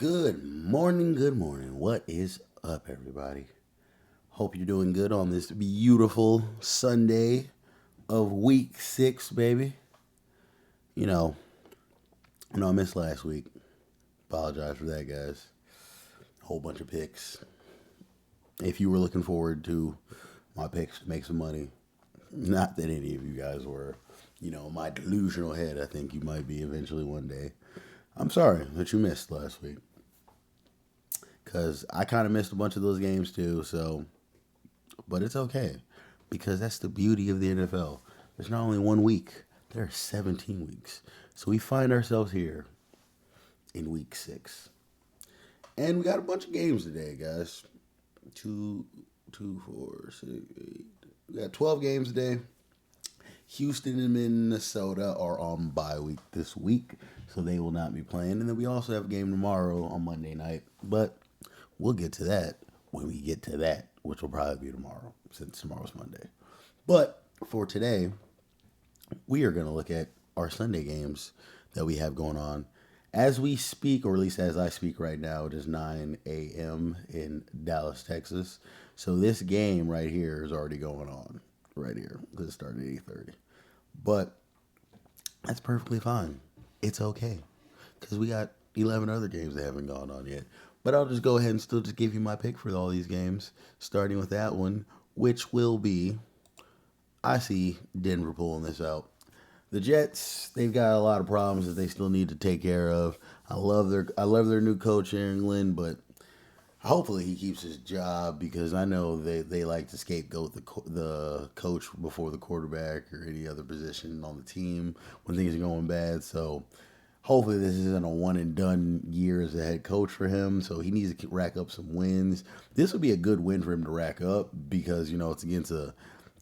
Good morning, good morning. What is up, everybody? Hope you're doing good on this beautiful Sunday of week 6, baby. You know, I missed last week. Apologize for that, guys. Whole bunch of picks. If you were looking forward to my picks to make some money, not that any of you guys were, my delusional head, I think you might be eventually one day. I'm sorry that you missed last week. Because I kind of missed a bunch of those games too, so but it's okay because that's the beauty of the NFL. There's not only one week, there are 17 weeks. So we find ourselves here in week 6. And we got a bunch of games today, guys. Two, 4, 6, 8. We got 12 games today. Houston and Minnesota are on bye week this week, so they will not be playing. And then we also have a game tomorrow on Monday night, but we'll get to that when we get to that, which will probably be tomorrow, since tomorrow's Monday. But for today, we are going to look at our Sunday games that we have going on. As we speak, or at least as I speak right now, it is 9 a.m. in Dallas, Texas. So this game right here is already going on right here. It started at 8:30. But that's perfectly fine. It's okay. Because we got 11 other games that haven't gone on yet. But I'll just go ahead and still just give you my pick for all these games, starting with that one, which will be, I see Denver pulling this out. The Jets, they've got a lot of problems that they still need to take care of. I love their new coach, Aaron Glenn, but hopefully he keeps his job because I know they like to scapegoat the coach before the quarterback or any other position on the team when things are going bad. So hopefully this isn't a one and done year as a head coach for him. So he needs to rack up some wins. This would be a good win for him to rack up because it's against a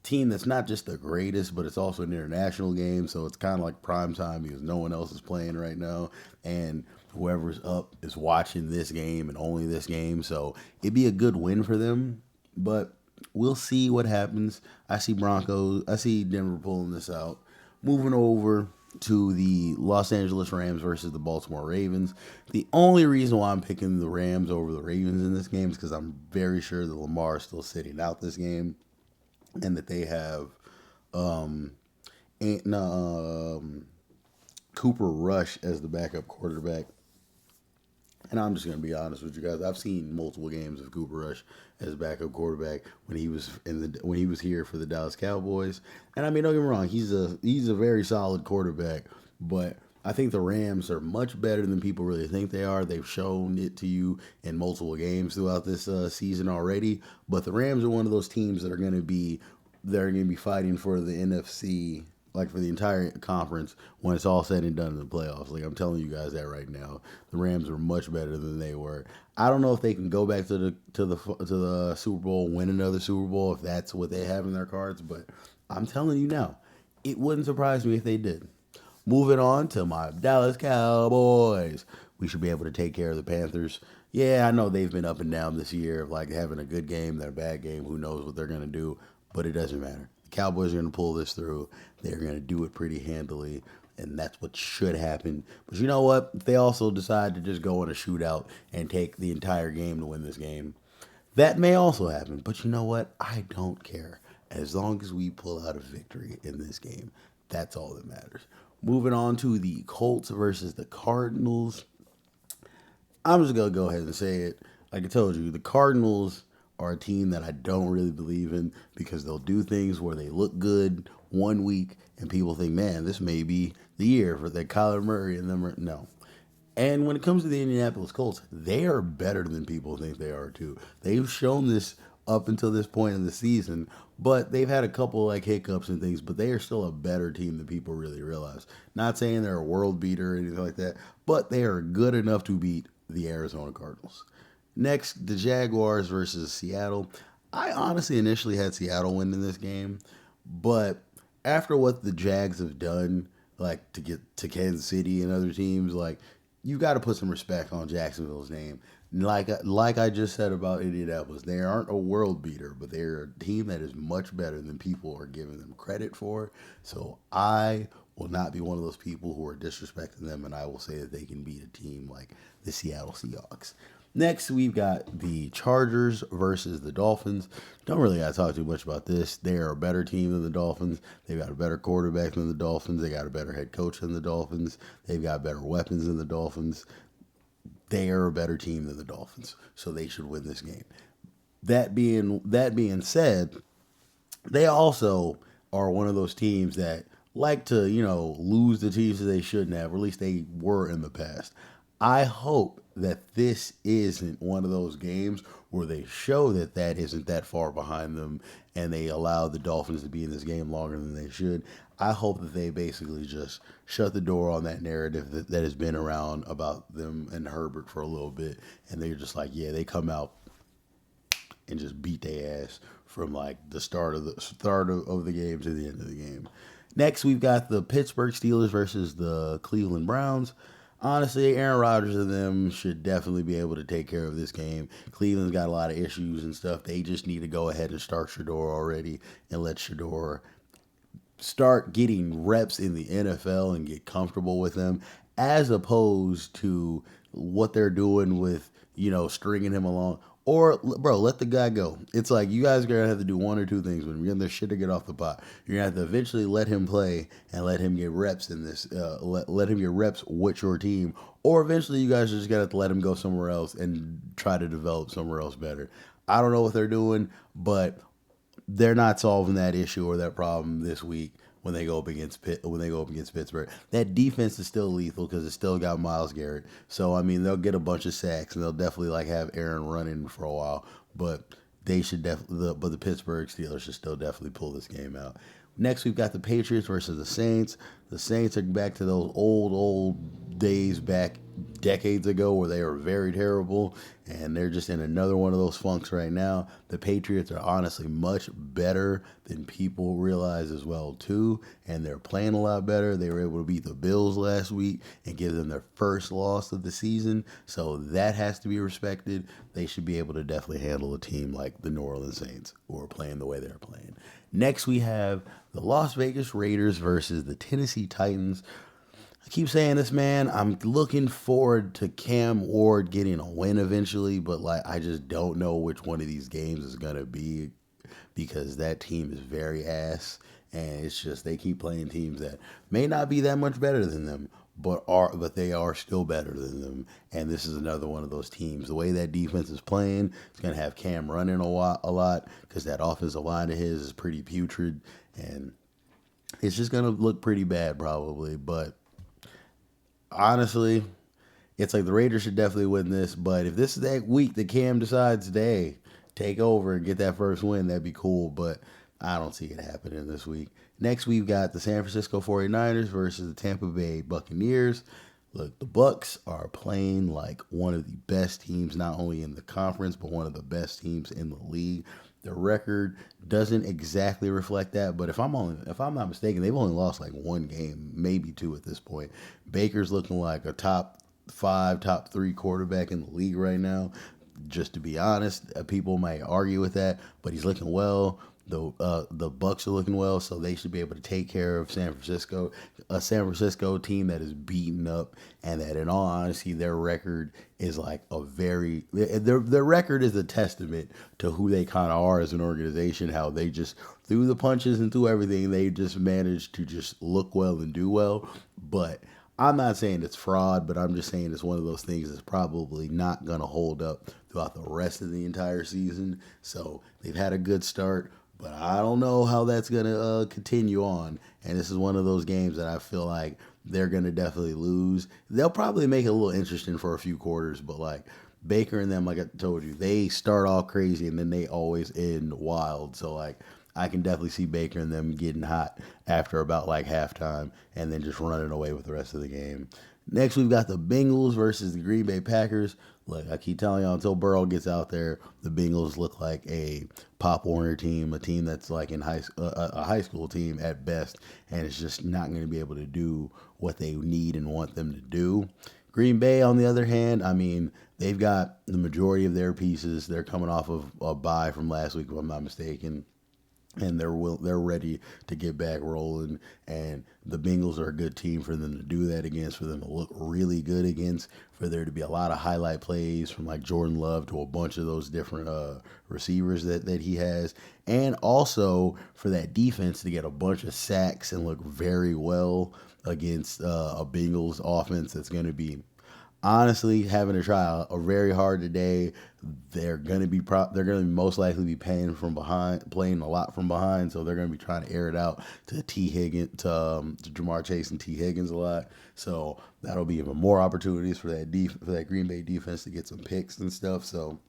team that's not just the greatest, but it's also an international game. So it's kind of like prime time because no one else is playing right now, and whoever's up is watching this game and only this game. So it'd be a good win for them, but we'll see what happens. I see Denver pulling this out. Moving over to the Los Angeles Rams versus the Baltimore Ravens. The only reason why I'm picking the Rams over the Ravens in this game is because I'm very sure that Lamar is still sitting out this game and that they have um, Cooper Rush as the backup quarterback. And I'm just going to be honest with you guys. I've seen multiple games of Cooper Rush as backup quarterback when he was here for the Dallas Cowboys. And I mean, don't get me wrong, he's a very solid quarterback, but I think the Rams are much better than people really think they are. They've shown it to you in multiple games throughout this season already. But the Rams are one of those teams that are going to be fighting for the NFC, like for the entire conference when it's all said and done in the playoffs. Like I'm telling you guys that right now, the Rams are much better than they were. I don't know if they can go back to the Super Bowl, win another Super Bowl if that's what they have in their cards. But I'm telling you now, it wouldn't surprise me if they did. Moving on to my Dallas Cowboys. We should be able to take care of the Panthers. Yeah, I know they've been up and down this year, like having a good game, then a bad game. Who knows what they're going to do, but it doesn't matter. The Cowboys are going to pull this through. They're going to do it pretty handily, and that's what should happen. But you know what? If they also decide to just go in a shootout and take the entire game to win this game, that may also happen. But you know what? I don't care. As long as we pull out a victory in this game, that's all that matters. Moving on to the Colts versus the Cardinals. I'm just going to go ahead and say it. Like I told you, the Cardinals are a team that I don't really believe in because they'll do things where they look good one week and people think, man, this may be the year for the Kyler Murray and them. No. And when it comes to the Indianapolis Colts, they are better than people think they are too. They've shown this up until this point in the season, but they've had a couple like hiccups and things, but they are still a better team than people really realize. Not saying they're a world beater or anything like that, but they are good enough to beat the Arizona Cardinals. Next, the Jaguars versus Seattle. I honestly initially had Seattle winning this game, but after what the Jags have done, like to get to Kansas City and other teams, like you got to put some respect on Jacksonville's name. Like I just said about Indianapolis, they aren't a world beater, but they're a team that is much better than people are giving them credit for. So I will not be one of those people who are disrespecting them, and I will say that they can beat a team like the Seattle Seahawks. Next, we've got the Chargers versus the Dolphins. Don't really got to talk too much about this. They are a better team than the Dolphins. They've got a better quarterback than the Dolphins. They got a better head coach than the Dolphins. They've got better weapons than the Dolphins. They are a better team than the Dolphins, so they should win this game. That being said, they also are one of those teams that like to, lose the teams that they shouldn't have, or at least they were in the past. I hope that this isn't one of those games where they show that that isn't that far behind them and they allow the Dolphins to be in this game longer than they should. I hope that they basically just shut the door on that narrative that has been around about them and Herbert for a little bit. And they're just like, yeah, they come out and just beat their ass from like the start of the game to the end of the game. Next, we've got the Pittsburgh Steelers versus the Cleveland Browns. Honestly, Aaron Rodgers and them should definitely be able to take care of this game. Cleveland's got a lot of issues and stuff. They just need to go ahead and start Shador already and let Shador start getting reps in the NFL and get comfortable with them, as opposed to what they're doing with, stringing him along. Or, bro, let the guy go. It's like you guys are going to have to do one or two things when you're getting their shit to get off the pot. You're going to have to eventually let him play and let him get reps in this, let him get reps with your team. Or eventually you guys are just going to have to let him go somewhere else and try to develop somewhere else better. I don't know what they're doing, but they're not solving that issue or that problem this week when they go up against Pittsburgh. That defense is still lethal because it's still got Myles Garrett. So I mean, they'll get a bunch of sacks and they'll definitely like have Aaron running for a while. But they should but the Pittsburgh Steelers should still definitely pull this game out. Next, we've got the Patriots versus the Saints. The Saints are back to those old days back decades ago where they were very terrible, and they're just in another one of those funks right now. The Patriots are honestly much better than people realize as well, too, and they're playing a lot better. They were able to beat the Bills last week and give them their first loss of the season, so that has to be respected. They should be able to definitely handle a team like the New Orleans Saints who are playing the way they're playing. Next, we have the Las Vegas Raiders versus the Tennessee Titans. I keep saying this, man. I'm looking forward to Cam Ward getting a win eventually, but like I just don't know which one of these games is gonna be because that team is very ass, and it's just they keep playing teams that may not be that much better than them, but they are still better than them. And this is another one of those teams. The way that defense is playing, it's gonna have Cam running a lot because that offensive line of his is pretty putrid, and it's just gonna look pretty bad probably, but honestly, it's like the Raiders should definitely win this. But if this is that week that Cam decides today, take over and get that first win, that'd be cool. But I don't see it happening this week. Next, we've got the San Francisco 49ers versus the Tampa Bay Buccaneers. Look, the Bucs are playing like one of the best teams, not only in the conference, but one of the best teams in the league. The record doesn't exactly reflect that, but if I'm not mistaken, they've only lost like one game, maybe two at this point. Baker's looking like a top 5, top 3 quarterback in the league right now. Just to be honest, people might argue with that, but he's looking well. The Bucs are looking well, so they should be able to take care of San Francisco, a San Francisco team that is beaten up, and that, in all honesty, their record is like their record is a testament to who they kind of are as an organization. How they just through the punches and through everything, they just managed to just look well and do well. But I'm not saying it's fraud, but I'm just saying it's one of those things that's probably not going to hold up throughout the rest of the entire season. So they've had a good start, but I don't know how that's going to continue on. And this is one of those games that I feel like they're going to definitely lose. They'll probably make it a little interesting for a few quarters, but like Baker and them, like I told you, they start all crazy and then they always end wild. So like I can definitely see Baker and them getting hot after about like halftime and then just running away with the rest of the game. Next, we've got the Bengals versus the Green Bay Packers. Look, I keep telling y'all, until Burrow gets out there, the Bengals look like a Pop Warner team, a team that's like in a high school team at best, and it's just not going to be able to do what they need and want them to do. Green Bay, on the other hand, I mean, they've got the majority of their pieces. They're coming off of a bye from last week, if I'm not mistaken. and they're ready to get back rolling. And the Bengals are a good team for them to do that against, for them to look really good against, for there to be a lot of highlight plays from like Jordan Love to a bunch of those different receivers that he has, and also for that defense to get a bunch of sacks and look very well against a Bengals offense that's going to be honestly having to try a very hard today. They're gonna be they're gonna most likely be playing a lot from behind. So they're gonna be trying to air it out to to Jamar Chase and T Higgins a lot. So that'll be even more opportunities for that Green Bay defense to get some picks and stuff. So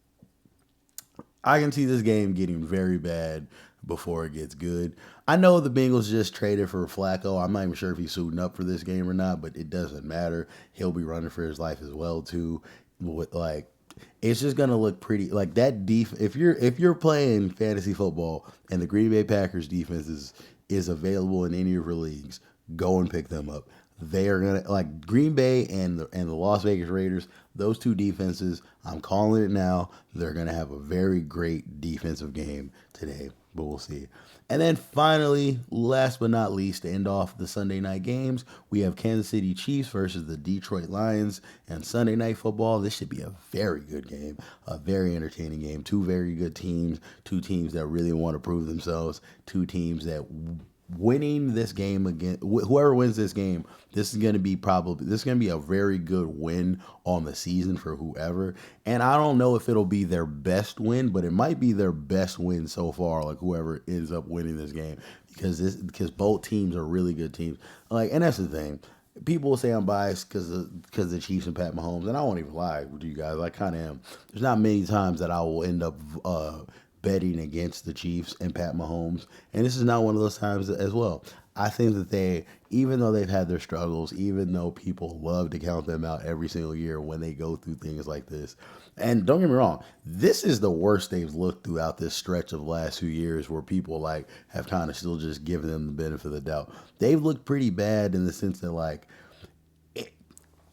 I can see this game getting very bad before it gets good. I know the Bengals just traded for Flacco. I'm not even sure if he's suiting up for this game or not, but it doesn't matter. He'll be running for his life as well too. With like, it's just gonna look pretty like that if you're playing fantasy football and the Green Bay Packers defense is available in any of your leagues, go and pick them up. They are gonna like Green Bay and the Las Vegas Raiders. Those two defenses, I'm calling it now. They're gonna have a very great defensive game today, but we'll see. And then finally, last but not least, to end off the Sunday night games, we have Kansas City Chiefs versus the Detroit Lions. And Sunday night football, this should be a very good game, a very entertaining game. Two very good teams, two teams that really want to prove themselves, two teams that winning this game again, whoever wins this game, this is going to be a very good win on the season for whoever. And I don't know if it'll be their best win, but it might be their best win so far, like whoever ends up winning this game, because both teams are really good teams. Like, and that's the thing. People will say I'm biased because the Chiefs and Pat Mahomes, and I won't even lie with you guys. I kind of am. There's not many times that I will end up betting against the Chiefs and Pat Mahomes, and this is not one of those times as well. I think that even though they've had their struggles, even though people love to count them out every single year when they go through things like this, and don't get me wrong, this is the worst they've looked throughout this stretch of the last few years where people like have kind of still just given them the benefit of the doubt. They've looked pretty bad in the sense that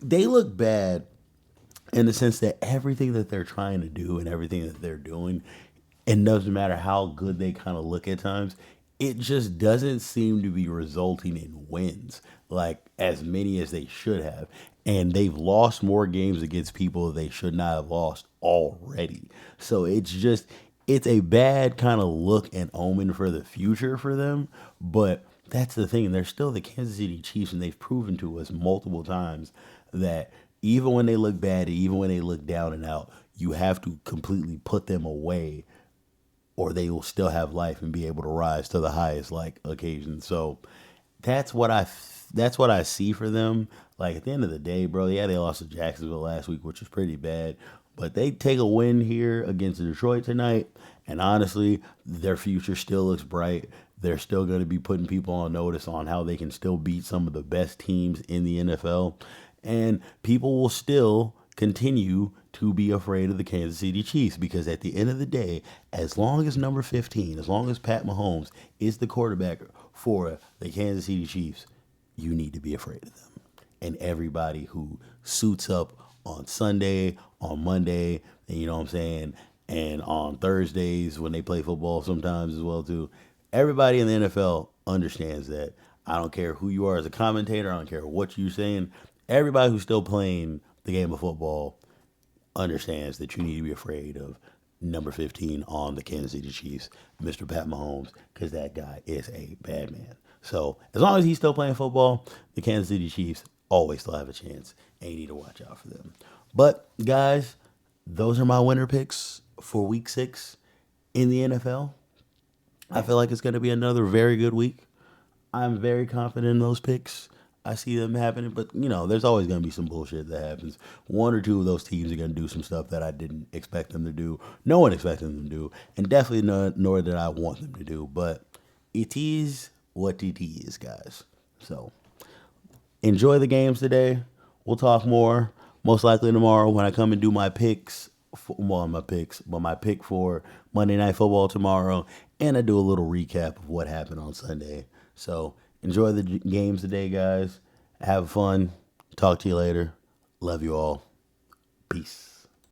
they look bad in the sense that everything that they're trying to do and everything that they're doing, and doesn't matter how good they kind of look at times, it just doesn't seem to be resulting in wins like as many as they should have. And they've lost more games against people they should not have lost already. So it's a bad kind of look and omen for the future for them. But that's the thing. They're still the Kansas City Chiefs, and they've proven to us multiple times that even when they look bad, even when they look down and out, you have to completely put them away or they will still have life and be able to rise to the highest like occasion. So that's what I see for them. Like at the end of the day, bro, yeah, they lost to Jacksonville last week, which was pretty bad. But they take a win here against Detroit tonight, and honestly, their future still looks bright. They're still going to be putting people on notice on how they can still beat some of the best teams in the NFL. And people will still continue to be afraid of the Kansas City Chiefs because at the end of the day, as long as number 15, as long as Pat Mahomes is the quarterback for the Kansas City Chiefs, you need to be afraid of them. And everybody who suits up on Sunday, on Monday, and you know what I'm saying, and on Thursdays when they play football sometimes as well too, everybody in the NFL understands that. I don't care who you are as a commentator, I don't care what you're saying. Everybody who's still playing the game of football understands that you need to be afraid of number 15 on the Kansas City Chiefs, Mr. Pat Mahomes, because that guy is a bad man. So as long as he's still playing football, the Kansas City Chiefs always still have a chance, and you need to watch out for them. But guys, those are my winner picks for Week 6 in the NFL. I feel like it's going to be another very good week. I'm very confident in those picks. I see them happening, but there's always going to be some bullshit that happens. One or two of those teams are going to do some stuff that I didn't expect them to do. No one expected them to do, and definitely nor did I want them to do. But it is what it is, guys. So enjoy the games today. We'll talk more most likely tomorrow when I come and do my picks. My pick for Monday Night Football tomorrow, and I do a little recap of what happened on Sunday. So enjoy the games today, guys. Have fun. Talk to you later. Love you all. Peace.